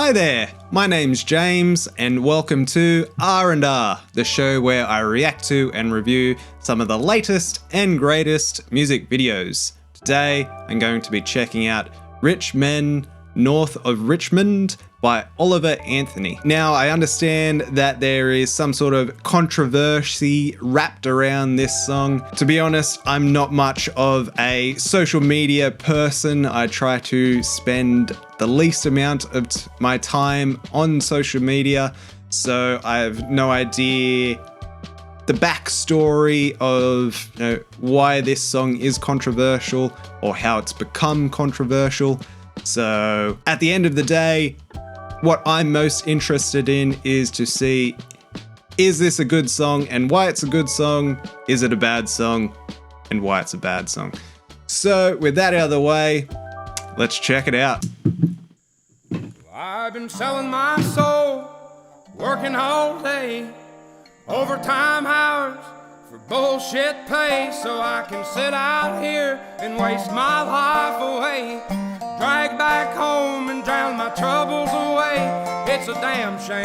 Hi there, my name's James and welcome to R&R, the show where I react to and review some of the latest and greatest music videos. Today I'm going to be checking out Rich Men North of Richmond by Oliver Anthony. Now I understand that there is some sort of controversy wrapped around this song. To be honest, I'm not much of a social media person. I try to spend the least amount of my time on social media, so I have no idea the backstory of why this song is controversial or how it's become controversial. So at the end of the day, what I'm most interested in is to see, is this a good song and why it's a good song? Is it a bad song and why it's a bad song? So with that out of the way, let's check it out. I've been selling my soul, working all day, overtime hours for bullshit pay, so I can sit out here and waste my life away, drag back home and drown my troubles away. It's a damn shame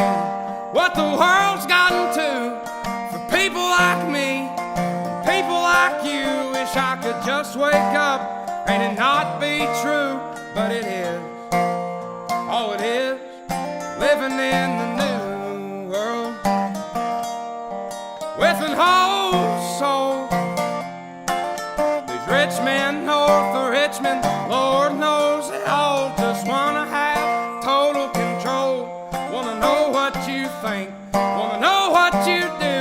what the world's gotten to for people like me, people like you. Wish I could just wake up and it not be true, but it is. Oh, it is living in the new world with an whole soul. These rich men north of Richmond, Lord knows they all just wanna have total control. Wanna know what you think, wanna know what you do,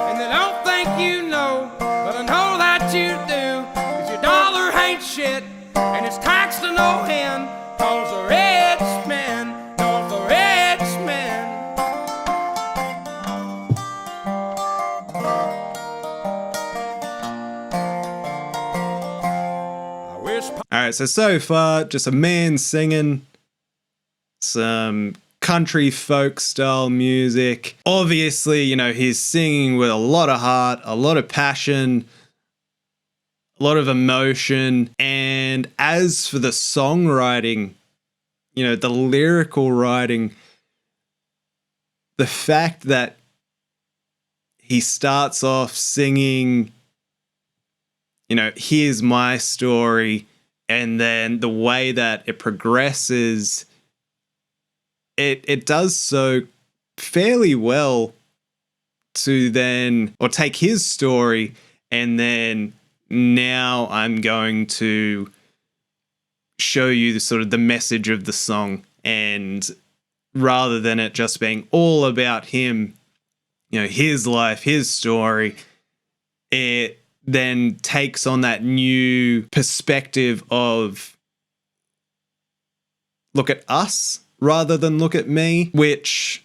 and they don't think you know, but I know that you do, 'cause your dollar ain't shit and it's taxed to no end, 'cause the rich men north of Richmond. I wish. Alright, so far, just a man singing some country folk style music. Obviously, he's singing with a lot of heart, a lot of passion, a lot of emotion. And as for the songwriting, the lyrical writing, the fact that he starts off singing, here's my story, and then the way that it progresses, it does so fairly well to then, or take his story, and then now I'm going to show you the sort of the message of the song, and rather than it just being all about him, his life, his story, it then takes on that new perspective of look at us rather than look at me, which,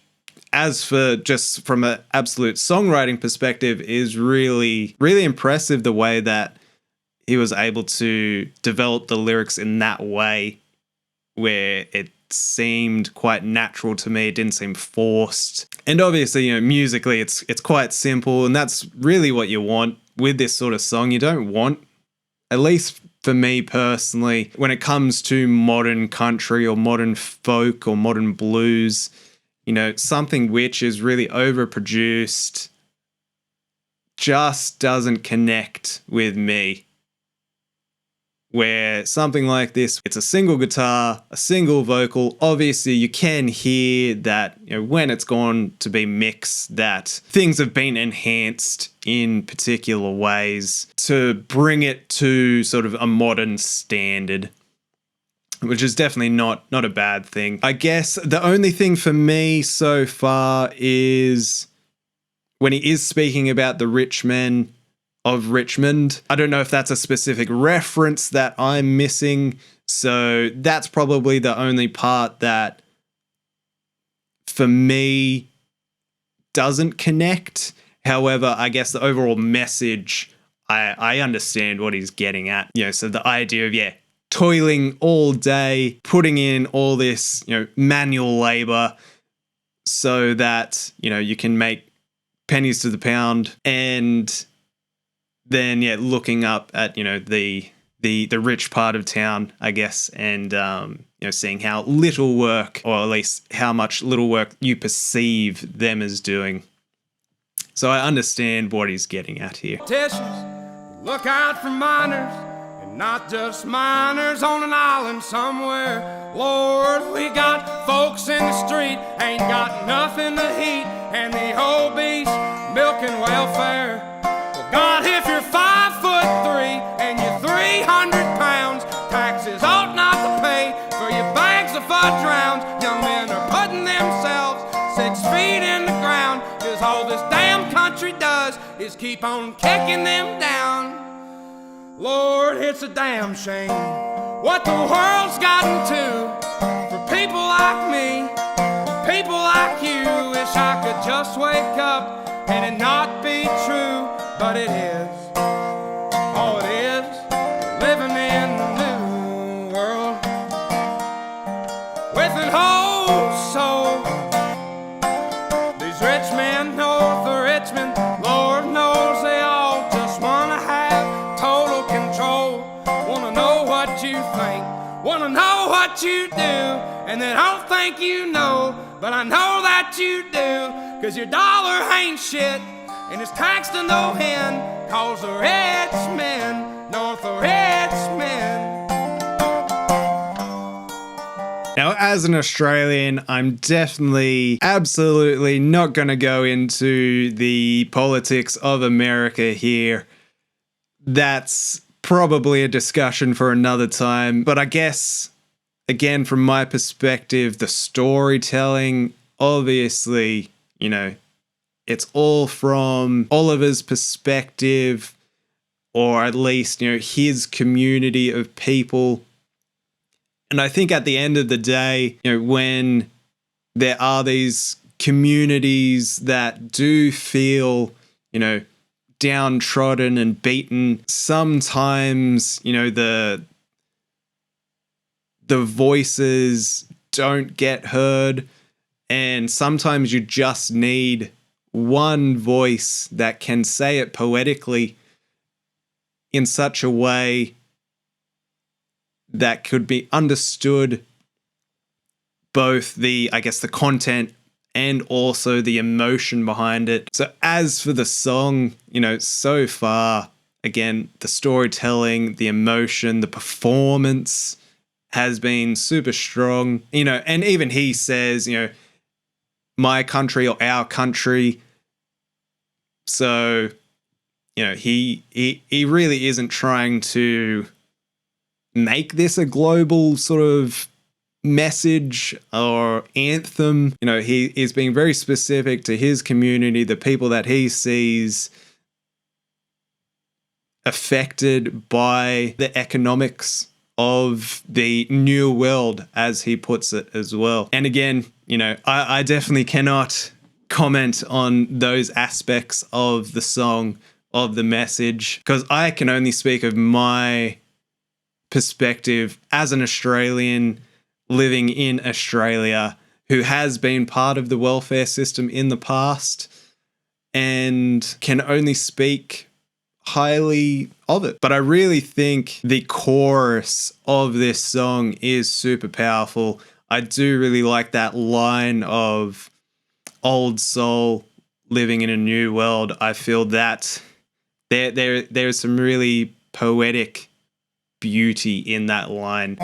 as for just from an absolute songwriting perspective, is really, really impressive, the way that he was able to develop the lyrics in that way, where it seemed quite natural to me. It didn't seem forced. And obviously, musically, it's quite simple, and that's really what you want with this sort of song. You don't want, at least for me personally, when it comes to modern country or modern folk or modern blues, something which is really overproduced just doesn't connect with me. Where something like this, it's a single guitar, a single vocal. Obviously, you can hear that when it's gone to be mixed, that things have been enhanced in particular ways to bring it to sort of a modern standard, which is definitely not a bad thing. I guess the only thing for me so far is when he is speaking about the rich men of Richmond. I don't know if that's a specific reference that I'm missing, so that's probably the only part that for me doesn't connect. However, I guess the overall message, I understand what he's getting at. So the idea of toiling all day, putting in all this manual labor so that you can make pennies to the pound, and then looking up at the rich part of town, I guess, and seeing how little work, or at least how much little work you perceive them as doing. So I understand what he's getting at here. Look out for minors, and not just minors on an island somewhere. Lord, we got folks in the street, ain't got nothing to eat, and the obese milking welfare. Well, God, if you're 5'3" and you're 300 pounds, taxes ought not to pay for your bags of fudge rounds. Young men are putting themselves 6 feet in the ground, 'cause all this damn country does is keep on kicking them down. Lord, it's a damn shame what the world's gotten to for people like me, people like you. Wish I could just wake up and it not be true, but it is. Oh, it is, living in the new world with an whole soul. These rich men north of Richmond, Lord knows they all just wanna have total control. Wanna know what you think, wanna know what you do, and they don't think you know, but I know that you do. 'Cause your dollar ain't shit, and it's taxed to no end, 'cause the rich men north of Richmond. Now, as an Australian, I'm definitely, absolutely not going to go into the politics of America here. That's probably a discussion for another time. But I guess, again, from my perspective, the storytelling, obviously, it's all from Oliver's perspective, or at least, his community of people. And I think at the end of the day, when there are these communities that do feel, downtrodden and beaten, sometimes, the voices don't get heard. And sometimes you just need one voice that can say it poetically in such a way that could be understood, both the content and also the emotion behind it. So as for the song, so far, again, the storytelling, the emotion, the performance has been super strong. And even he says, my country or our country. So, he really isn't trying to make this a global sort of message or anthem. He is being very specific to his community, the people that he sees affected by the economics of the new world, as he puts it as well. And again, I definitely cannot comment on those aspects of the song, of the message, because I can only speak of my perspective as an Australian living in Australia who has been part of the welfare system in the past and can only speak highly of it. But I really think the chorus of this song is super powerful. I do really like that line of old soul living in a new world. I feel that there's some really poetic beauty in that line.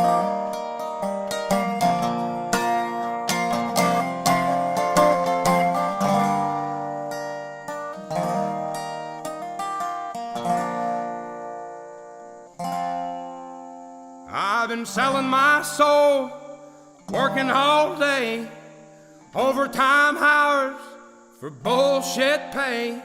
I've been selling my soul, working all day, overtime hours for bullshit pay.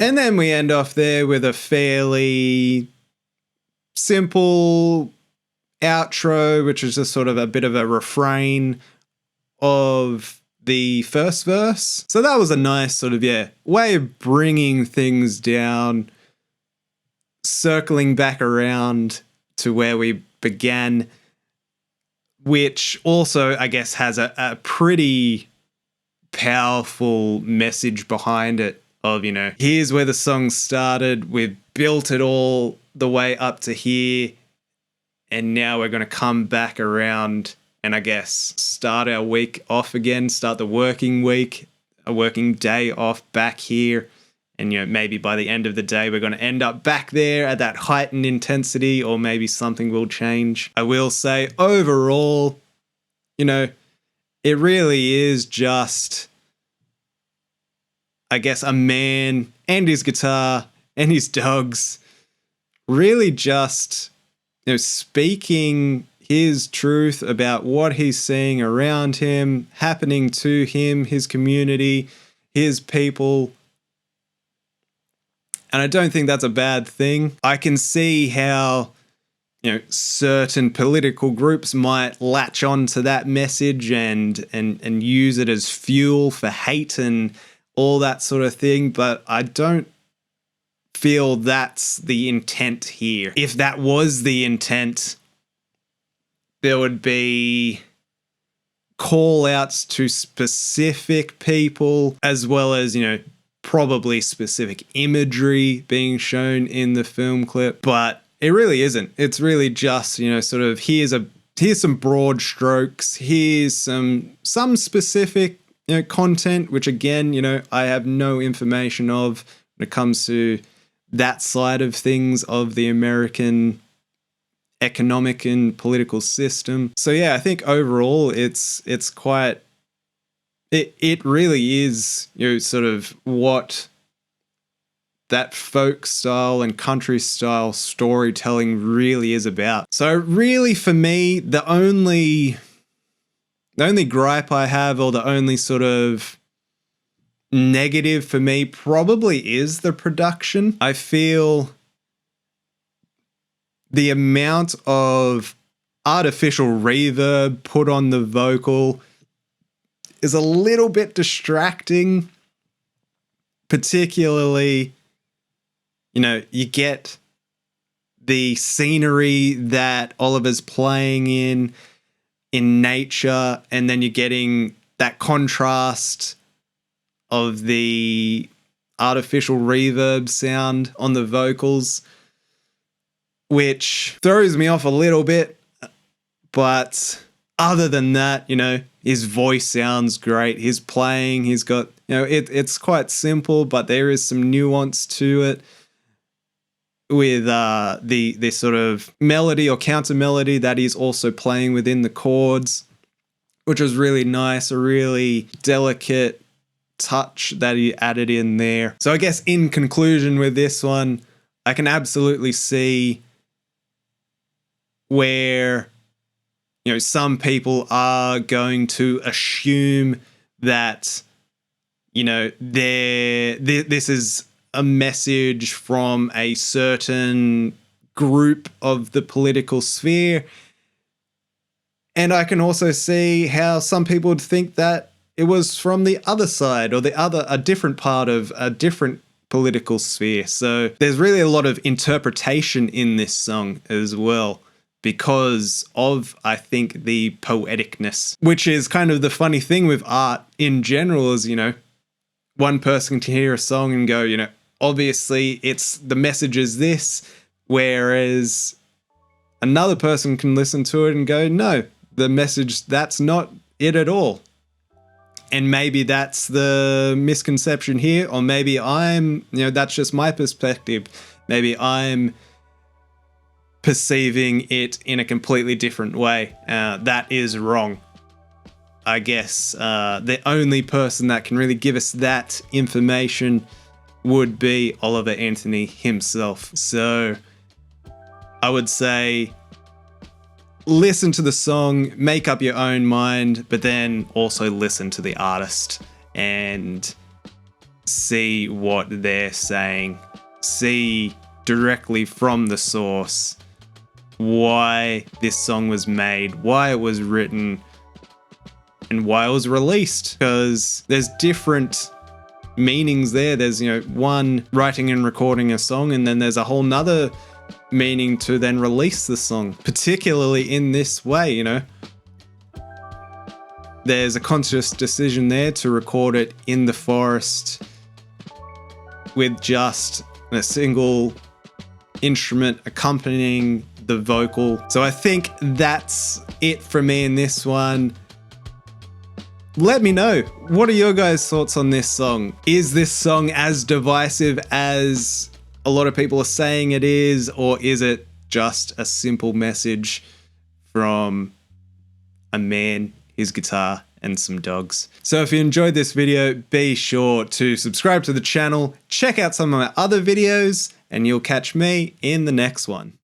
And then we end off there with a fairly simple outro, which is just sort of a bit of a refrain of the first verse. So that was a nice sort of, way of bringing things down, circling back around to where we began, which also, I guess, has a pretty powerful message behind it of, you know, here's where the song started. We've built it all the way up to here. And now we're going to come back around and I guess start our week off again, start the working week, a working day off back here. And, you know, maybe by the end of the day, we're going to end up back there at that heightened intensity, or maybe something will change. I will say overall, you know, it really is just, I guess, a man and his guitar and his dogs really just, you know, speaking his truth about what he's seeing around him, happening to him, his community, his people. And I don't think that's a bad thing. I can see how, you know, certain political groups might latch on to that message and use it as fuel for hate and all that sort of thing, but I don't feel that's the intent here. If that was the intent, there would be call outs to specific people, as well as, you know, probably specific imagery being shown in the film clip, but it really isn't. It's really just, you know, sort of here's some broad strokes, here's some specific, you know, content, which again, you know, I have no information of when it comes to that side of things of the American economic and political system. So yeah, I think overall it's quite, it really is, you know, sort of what that folk style and country style storytelling really is about. So really for me, the only gripe I have, or the only sort of negative for me, probably is the production. I feel the amount of artificial reverb put on the vocal is a little bit distracting, particularly, you know, you get the scenery that Oliver's playing in nature, and then you're getting that contrast of the artificial reverb sound on the vocals, which throws me off a little bit. But other than that, you know, his voice sounds great. His playing, he's got, you know, it's quite simple, but there is some nuance to it with the sort of melody or counter melody that he's also playing within the chords, which was really nice, a really delicate touch that he added in there. So I guess in conclusion with this one, I can absolutely see where, you know, some people are going to assume that, you know, this is a message from a certain group of the political sphere. And I can also see how some people would think that it was from the other side, or a different part of a different political sphere. So there's really a lot of interpretation in this song as well, because of, I think, the poeticness, which is kind of the funny thing with art in general is, you know, one person can hear a song and go, you know, obviously it's the message is this, whereas another person can listen to it and go, no, the message, that's not it at all. And maybe that's the misconception here, or maybe I'm, you know, that's just my perspective. Maybe I'm perceiving it in a completely different way. That is wrong. I guess the only person that can really give us that information would be Oliver Anthony himself. So I would say listen to the song, make up your own mind, but then also listen to the artist and see what they're saying. See directly from the source why this song was made, why it was written, and why it was released. Because there's different meanings there. There's, you know, one, writing and recording a song, and then there's a whole nother meaning to then release the song, particularly in this way, you know. there's a conscious decision there to record it in the forest with just a single instrument accompanying the vocal. So I think that's it for me in this one. Let me know, what are your guys' thoughts on this song? Is this song as divisive as a lot of people are saying it is, or is it just a simple message from a man, his guitar, and some dogs? So if you enjoyed this video, be sure to subscribe to the channel, check out some of my other videos, and you'll catch me in the next one.